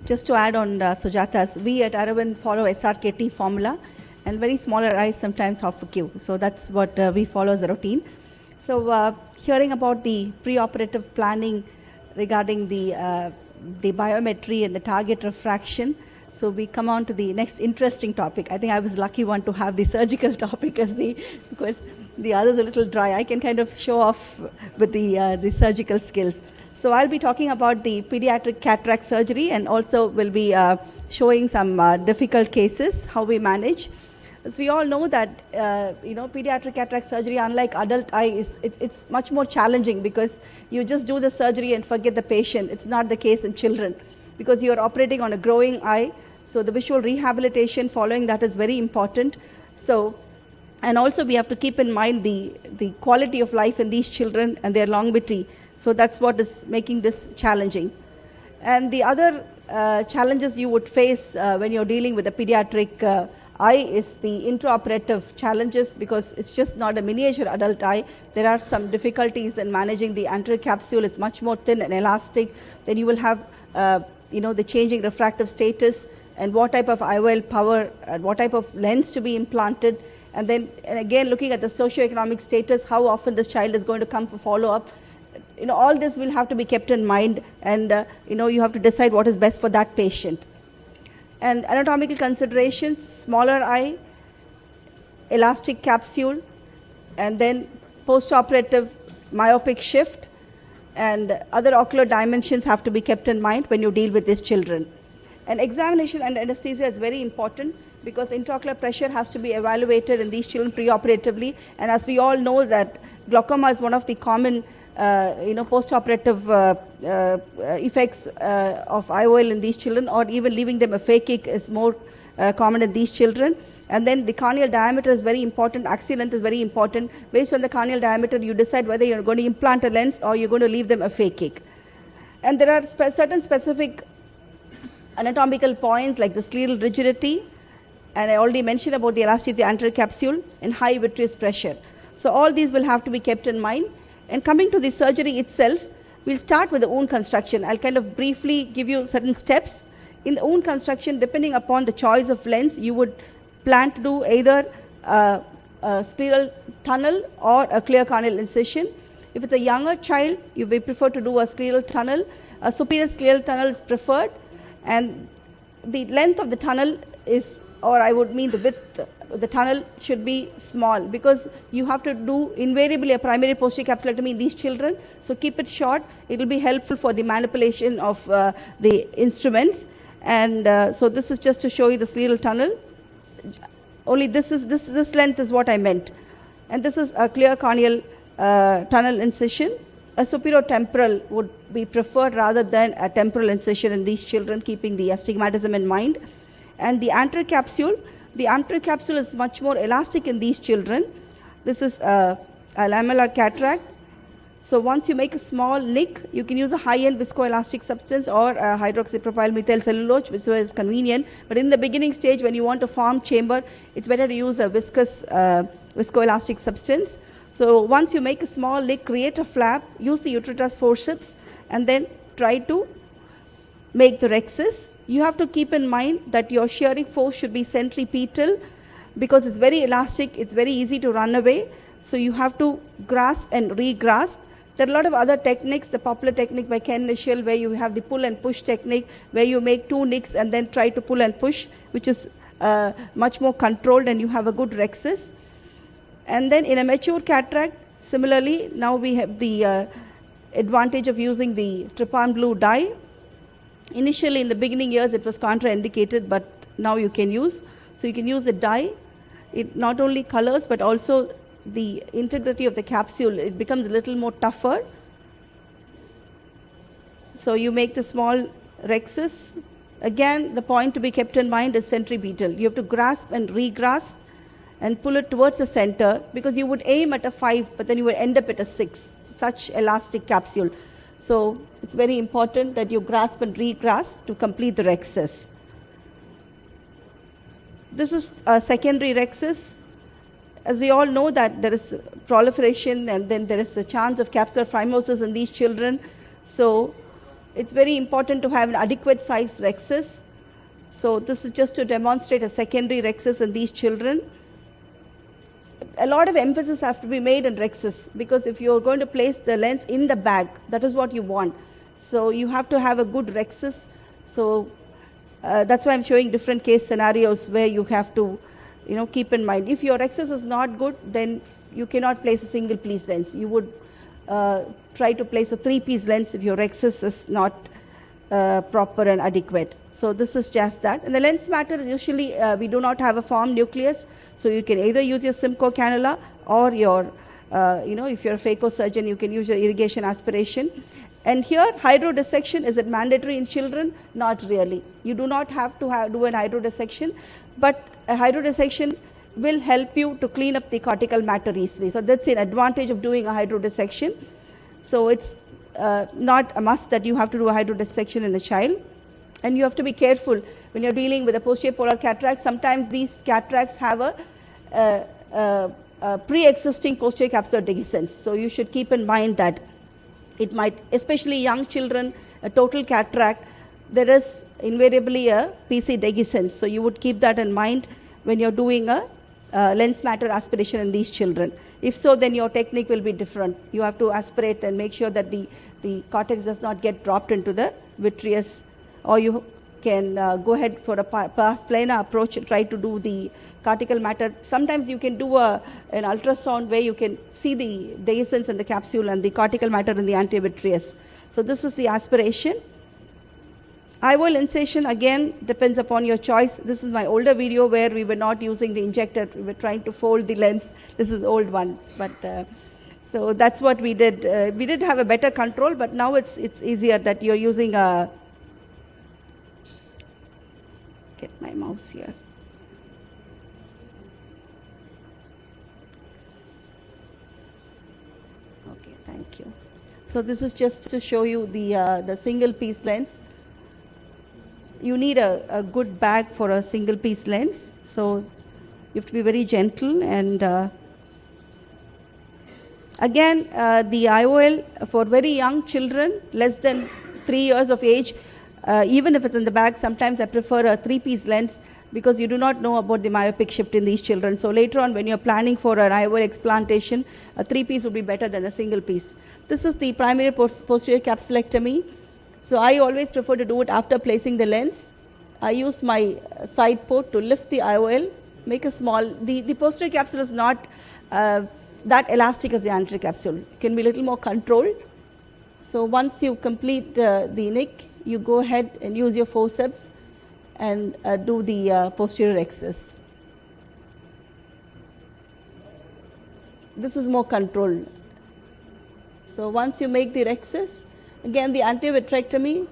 just to add on Sujata's, we at Aravind follow SRKT formula, and very smaller eyes sometimes half a Q. So that's what we follow as a routine. So hearing about the preoperative planning regarding the biometry and the target refraction, so we come on to the next interesting topic. I think I was the lucky one to have the surgical topic as because the others are a little dry. I can kind of show off with the surgical skills. So I'll be talking about the pediatric cataract surgery, and also will be showing some difficult cases, how we manage. As we all know that, pediatric cataract surgery, unlike adult eye, it's much more challenging because you just do the surgery and forget the patient. It's not the case in children because you are operating on a growing eye. So the visual rehabilitation following that is very important. So, and also we have to keep in mind the quality of life in these children and their longevity. So that's what is making this challenging. And the other challenges you would face when you're dealing with a pediatric eye is the intraoperative challenges, because it's just not a miniature adult eye. There are some difficulties in managing the anterior capsule. It's much more thin and elastic. Then you will have the changing refractive status and what type of IOL power and what type of lens to be implanted. And again, looking at the socioeconomic status, how often this child is going to come for follow-up. All this will have to be kept in mind, and you have to decide what is best for that patient. And anatomical considerations: smaller eye, elastic capsule, and then post-operative myopic shift, and other ocular dimensions have to be kept in mind when you deal with these children. And examination and anesthesia is very important because intraocular pressure has to be evaluated in these children preoperatively. And as we all know that glaucoma is one of the common post-operative effects of IOL in these children, or even leaving them a phakic is more common in these children. And then the corneal diameter is very important, axial length is very important. Based on the corneal diameter, you decide whether you're going to implant a lens or you're going to leave them a phakic. And there are certain specific anatomical points like the scleral rigidity, and I already mentioned about the elasticity of the anterior capsule, and high vitreous pressure. So all these will have to be kept in mind. And coming to the surgery itself, we'll start with the wound construction. I'll kind of briefly give you certain steps. In the wound construction, depending upon the choice of lens, you would plan to do either a scleral tunnel or a clear corneal incision. If it's a younger child, you may prefer to do a scleral tunnel. A superior scleral tunnel is preferred, and the length of the tunnel is, or I would mean the width, the tunnel should be small, because you have to do invariably a primary posterior capsulectomy in these children. So keep it short. It will be helpful for the manipulation of the instruments. And so this is just to show you the scleral tunnel. Only this length is what I meant. And this is a clear corneal tunnel incision. A superior temporal would be preferred rather than a temporal incision in these children, keeping the astigmatism in mind. And the anterior capsule. The anterior capsule is much more elastic in these children. This is a lamellar cataract. So once you make a small nick, you can use a high-end viscoelastic substance or a hydroxypropyl methyl cellulose, which is convenient. But in the beginning stage, when you want to form chamber, it's better to use a viscous viscoelastic substance. So once you make a small nick, create a flap, use the utritus forceps, and then try to make the rhexis. You have to keep in mind that your shearing force should be centripetal, because it's very elastic, it's very easy to run away. So you have to grasp and re-grasp. There are a lot of other techniques, the popular technique by Ken Nischel, where you have the pull and push technique, where you make two nicks and then try to pull and push, which is much more controlled, and you have a good rhexis. And then in a mature cataract, similarly, now we have the advantage of using the trypan blue dye. Initially, in the beginning years, it was contraindicated, but now you can use. So you can use the dye. It not only colors, but also the integrity of the capsule. It becomes a little more tougher. So you make the small rhexis. Again, the point to be kept in mind is centripetal. You have to grasp and re-grasp and pull it towards the center, because you would aim at a 5, but then you would end up at a 6. Such elastic capsule. So it's very important that you grasp and re-grasp to complete the rhexis. This is a secondary rhexis. As we all know that there is proliferation, and then there is a chance of capsular phimosis in these children. So It's very important to have an adequate size rhexis. So this is just to demonstrate a secondary rhexis in these children. A lot of emphasis has to be made on rhexis, because if you're going to place the lens in the bag, that is what you want. So you have to have a good rhexis. So that's why I'm showing different case scenarios where you have to, keep in mind. If your rhexis is not good, then you cannot place a single piece lens. You would try to place a 3-piece lens if your rhexis is not proper and adequate. So this is just that. And the lens matter, usually we do not have a formed nucleus, so you can either use your Simcoe cannula or your, if you're a phacosurgeon, you can use your irrigation aspiration. And here, hydrodissection, is it mandatory in children? Not really. You do not have to do an hydrodissection, but a hydrodissection will help you to clean up the cortical matter easily. So that's an advantage of doing a hydrodissection. So it's not a must that you have to do a hydrodissection in a child. And you have to be careful when you're dealing with a posterior polar cataract. Sometimes these cataracts have a pre-existing posterior capsular dehiscence. So you should keep in mind that it might, especially young children, a total cataract, there is invariably a PC dehiscence. So you would keep that in mind when you're doing a lens matter aspiration in these children. If so, then your technique will be different. You have to aspirate and make sure that the cortex does not get dropped into the vitreous, or you can go ahead for a planar approach and try to do the cortical matter. Sometimes you can do an ultrasound where you can see the dehiscence in the capsule and the cortical matter in the antivitreous. So this is the aspiration. IOL insertion, again, depends upon your choice. This is my older video where we were not using the injector. We were trying to fold the lens. This is old one. But so that's what we did. We did have a better control, but now it's easier that you're using a... Get my mouse here. Okay, thank you. So this is just to show you the single piece lens. You need a good bag for a single piece lens. So you have to be very gentle. And again, the IOL for very young children, less than 3 years of age, even if it's in the bag, sometimes I prefer a 3-piece lens, because you do not know about the myopic shift in these children. So later on, when you're planning for an IOL explantation, a 3-piece would be better than a single piece. This is the primary posterior capsulectomy. So I always prefer to do it after placing the lens. I use my side port to lift the IOL, make a small... The posterior capsule is not that elastic as the anterior capsule. It can be a little more controlled. So once you complete the nick, you go ahead and use your forceps and do the posterior rhexis. This is more controlled. So once you make the rhexis, again the antivitrectomy,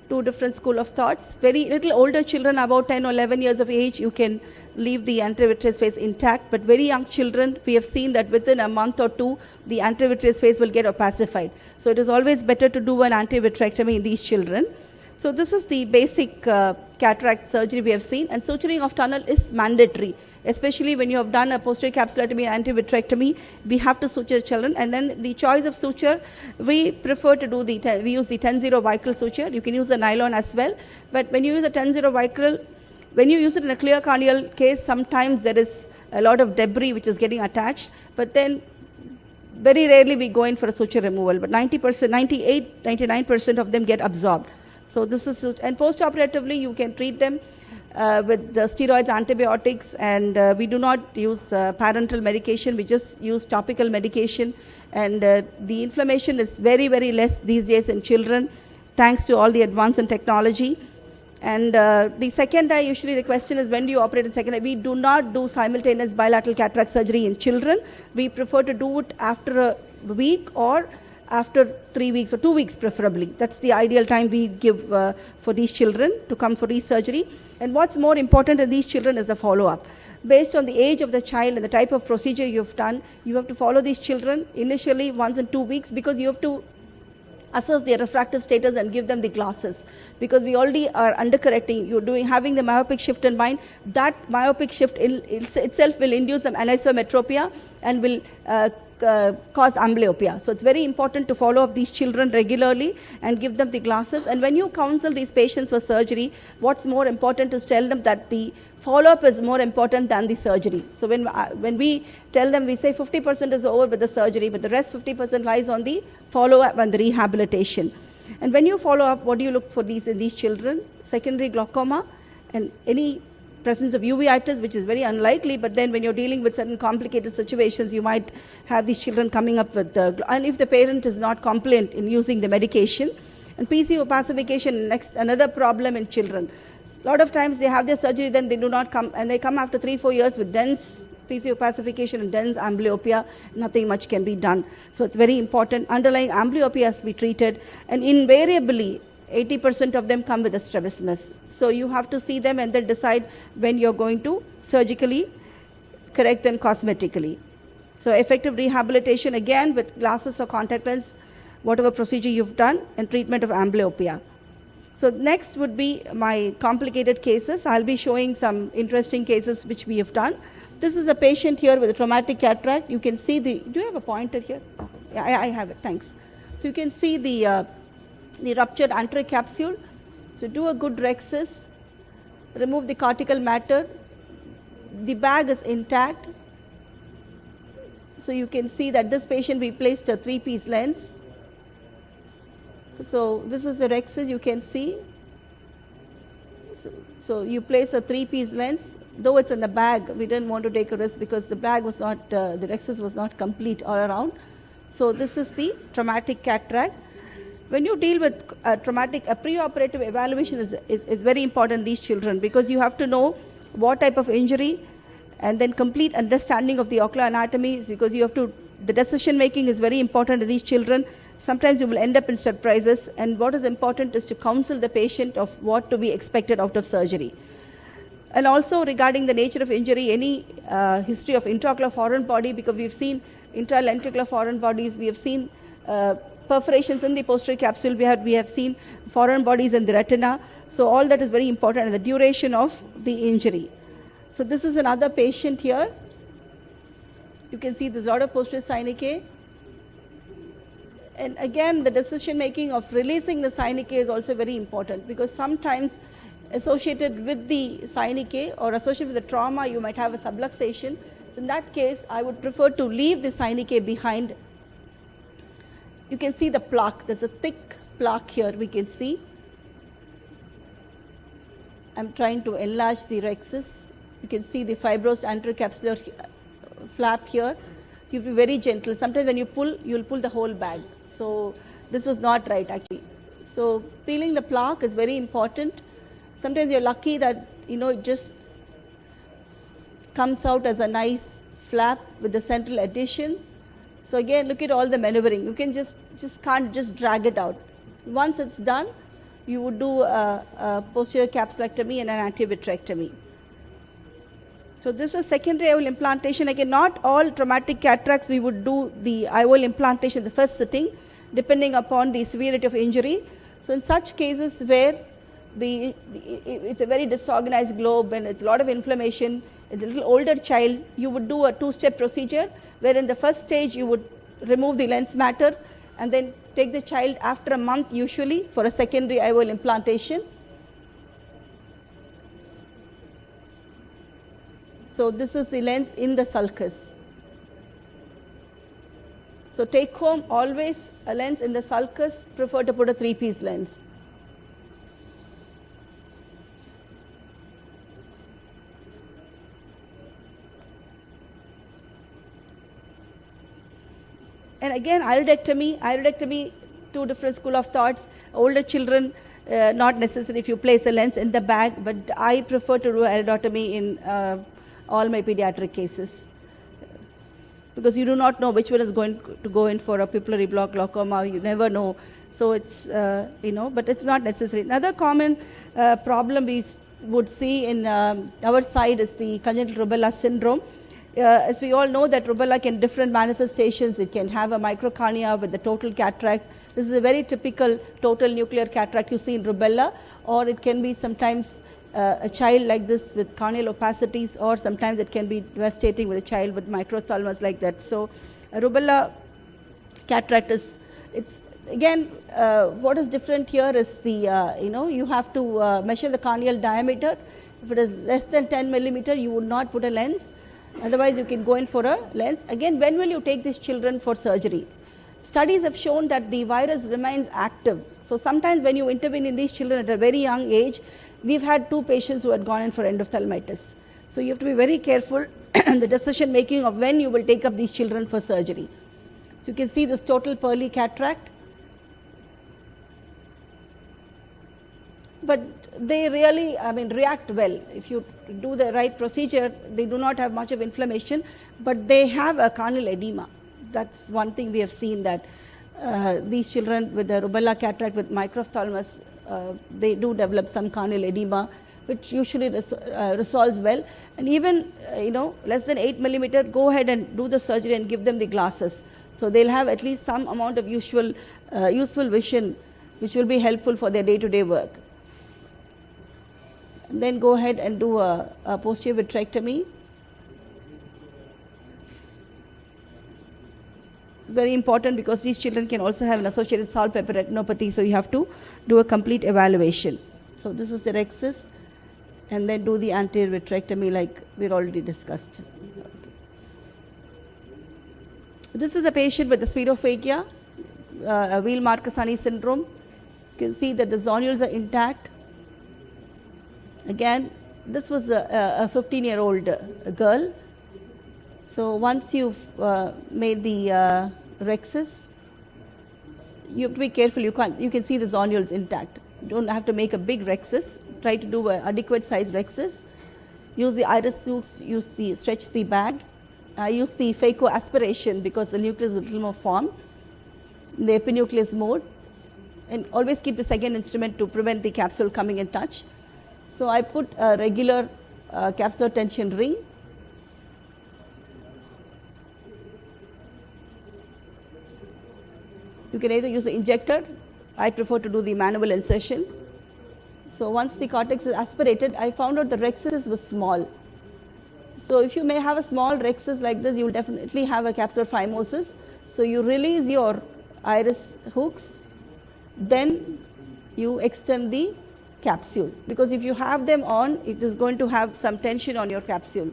2 different school of thoughts. Very little older children, about 10 or 11 years of age, you can leave the antivitreous phase intact. But very young children, we have seen that within a month or 2, the antivitreous phase will get opacified. So it is always better to do an antivitrectomy in these children. So this is the basic cataract surgery we have seen, and suturing of tunnel is mandatory, especially when you have done a posterior capsulectomy and antivitrectomy. We have to suture children, and then the choice of suture, we prefer to do we use the 10-0 vicryl suture. You can use the nylon as well, but when you use a 10-0 vicryl, when you use it in a clear corneal case, sometimes there is a lot of debris which is getting attached, but then very rarely we go in for a suture removal, but 90%, 98, 99% of them get absorbed. So this is, and post-operatively you can treat them with the steroids, antibiotics, and we do not use parenteral medication. We just use topical medication, and the inflammation is very, very less these days in children, thanks to all the advance in technology. And the second eye, usually the question is, when do you operate in second eye? We do not do simultaneous bilateral cataract surgery in children. We prefer to do it after a week or after 3 weeks or 2 weeks preferably. That's the ideal time we give for these children to come for resurgery. And what's more important in these children is the follow-up. Based on the age of the child and the type of procedure you've done, you have to follow these children initially once in 2 weeks, because you have to assess their refractive status and give them the glasses, because we already are undercorrecting. You're having the myopic shift in mind. That myopic shift itself will induce some anisometropia and will cause amblyopia. So it's very important to follow up these children regularly and give them the glasses. And when you counsel these patients for surgery, what's more important is tell them that the follow-up is more important than the surgery. So when we tell them, we say 50% is over with the surgery, but the rest 50% lies on the follow-up and the rehabilitation. And when you follow up, what do you look for in these children? Secondary glaucoma and any presence of uveitis, which is very unlikely, but then when you're dealing with certain complicated situations, you might have these children coming up with and if the parent is not compliant in using the medication. And PC opacification, another problem in children. A lot of times they have their surgery, then they do not come, and they come after 3-4 years with dense PC opacification and dense amblyopia. Nothing much can be done. So it's very important. Underlying amblyopia has to be treated, and invariably 80% of them come with a strabismus. So you have to see them and then decide when you're going to surgically correct them cosmetically. So effective rehabilitation, again with glasses or contact lens, whatever procedure you've done, and treatment of amblyopia. So next would be my complicated cases. I'll be showing some interesting cases which we have done. This is a patient here with a traumatic cataract. You can see do you have a pointer here? Oh, yeah, I have it, thanks. So you can see the ruptured anterior capsule. So do a good rhexis, remove the cortical matter. The bag is intact. So you can see that this patient, we placed a 3-piece lens. So this is the rhexis, you can see. So you place a 3-piece lens. Though it's in the bag, we didn't want to take a risk because the bag was not, the rhexis was not complete all around. So this is the traumatic cataract. When you deal with a preoperative evaluation is very important in these children, because you have to know what type of injury and then complete understanding of the ocular anatomy, because you have to, the decision making is very important in these children. Sometimes you will end up in surprises, and what is important is to counsel the patient of what to be expected out of surgery. And also regarding the nature of injury, any history of intraocular foreign body, because we've seen intralenticular foreign bodies, we have seen perforations in the posterior capsule, we have seen foreign bodies in the retina. So all that is very important, and the duration of the injury. So this is another patient here. You can see there's a lot of posterior synechiae. And again, the decision making of releasing the synechiae is also very important, because sometimes associated with the synechiae or associated with the trauma, you might have a subluxation. So in that case, I would prefer to leave the synechiae behind. You can see the plaque. There's a thick plaque here, we can see. I'm trying to enlarge the rhexis. You can see the fibrosed anterior capsular flap here. You have to be very gentle. Sometimes when you pull, you'll pull the whole bag. So this was not right actually. So peeling the plaque is very important. Sometimes you're lucky that, it just comes out as a nice flap with the central adhesion. So again, look at all the maneuvering. You can can't just drag it out. Once it's done, you would do a posterior capsulectomy and an antivitrectomy. So this is secondary IOL implantation. Again, not all traumatic cataracts we would do the IOL implantation the first sitting, depending upon the severity of injury. So in such cases where it's a very disorganized globe and it's a lot of inflammation, it's a little older child, you would do a 2-step procedure, where in the first stage you would remove the lens matter and then take the child after a month usually for a secondary IOL implantation. So this is the lens in the sulcus. So take home always a lens in the sulcus, prefer to put a 3-piece lens. And again, iridectomy, two different school of thoughts. Older children, not necessary if you place a lens in the bag, but I prefer to do iridotomy in all my pediatric cases, because you do not know which one is going to go in for a pupillary block glaucoma. You never know. So it's, but it's not necessary. Another common problem we would see in our side is the congenital rubella syndrome. As we all know that rubella can different manifestations. It can have a microcornea with the total cataract. This is a very typical total nuclear cataract you see in rubella, or it can be sometimes a child like this with corneal opacities, or sometimes it can be devastating with a child with microphthalmas like that. So rubella cataract is, it's again, what is different here is the, you have to measure the corneal diameter. If it is less than 10 millimeter, you would not put a lens. Otherwise, you can go in for a lens. Again, when will you take these children for surgery? Studies have shown that the virus remains active. So sometimes when you intervene in these children at a very young age, we've had 2 patients who had gone in for endophthalmitis. So you have to be very careful in the decision making of when you will take up these children for surgery. So you can see this total pearly cataract. But they really, react well. If you do the right procedure, they do not have much of inflammation, but they have a corneal edema. That's one thing we have seen, that these children with the rubella cataract with microphthalmus, they do develop some corneal edema, which usually resolves well. And even, less than 8 millimeter, go ahead and do the surgery and give them the glasses. So they'll have at least some amount of useful vision, which will be helpful for their day-to-day work. And then go ahead and do a posterior vitrectomy. Very important, because these children can also have an associated salt pepper retinopathy, so you have to do a complete evaluation. So this is the rhexis, and then do the anterior vitrectomy like we already discussed. This is a patient with the SPHEROPHAKIA, Weil-Marcesani syndrome. You can see that the zonules are intact. Again, this was a 15-year-old girl. So once you've made the rhexis, you have to be careful. You can see the zonules intact. You don't have to make a big rhexis. Try to do an adequate size rhexis. Use the iris hooks. Stretch the bag. Use the phaco aspiration, because the nucleus will little more form in the epinucleus mode. And always keep the second instrument to prevent the capsule coming in touch. So I put a regular capsular tension ring. You can either use the injector. I prefer to do the manual insertion. So once the cortex is aspirated, I found out the rhexis was small. So if you may have a small rhexis like this, you will definitely have a capsular phimosis. So you release your iris hooks, then you extend the capsule, because if you have them on, it is going to have some tension on your capsule.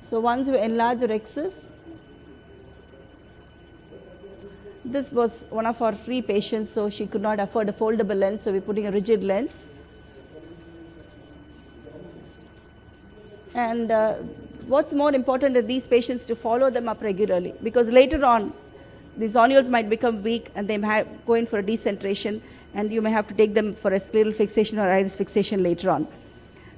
So once you enlarge the rhexis, this was one of our free patients, so she could not afford a foldable lens, so we're putting a rigid lens. And what's more important is these patients to follow them up regularly, because later on the zonules might become weak and they might go in for a decentration, and you may have to take them for a scleral fixation or iris fixation later on.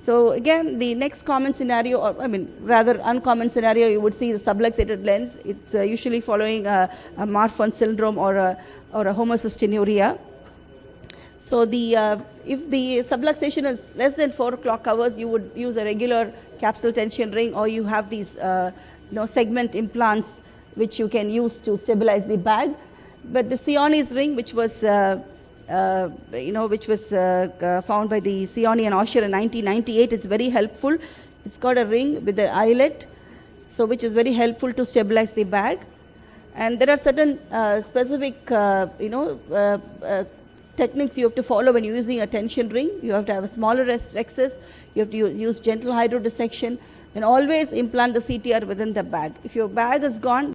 So again, the next common scenario, or rather uncommon scenario, you would see the subluxated lens. It's usually following a Marfan syndrome or a homocystinuria. So if the subluxation is less than 4 clock hours, you would use a regular capsule tension ring, or you have these segment implants which you can use to stabilize the bag. But the Sione's ring, which was found by the Sione and Osher in 1998, is very helpful. It's got a ring with the eyelet, so which is very helpful to stabilize the bag. And there are certain specific techniques you have to follow when you're using a tension ring. You have to have a smaller rhexis, you have to use gentle hydrodissection, and always implant the CTR within the bag. If your bag is gone,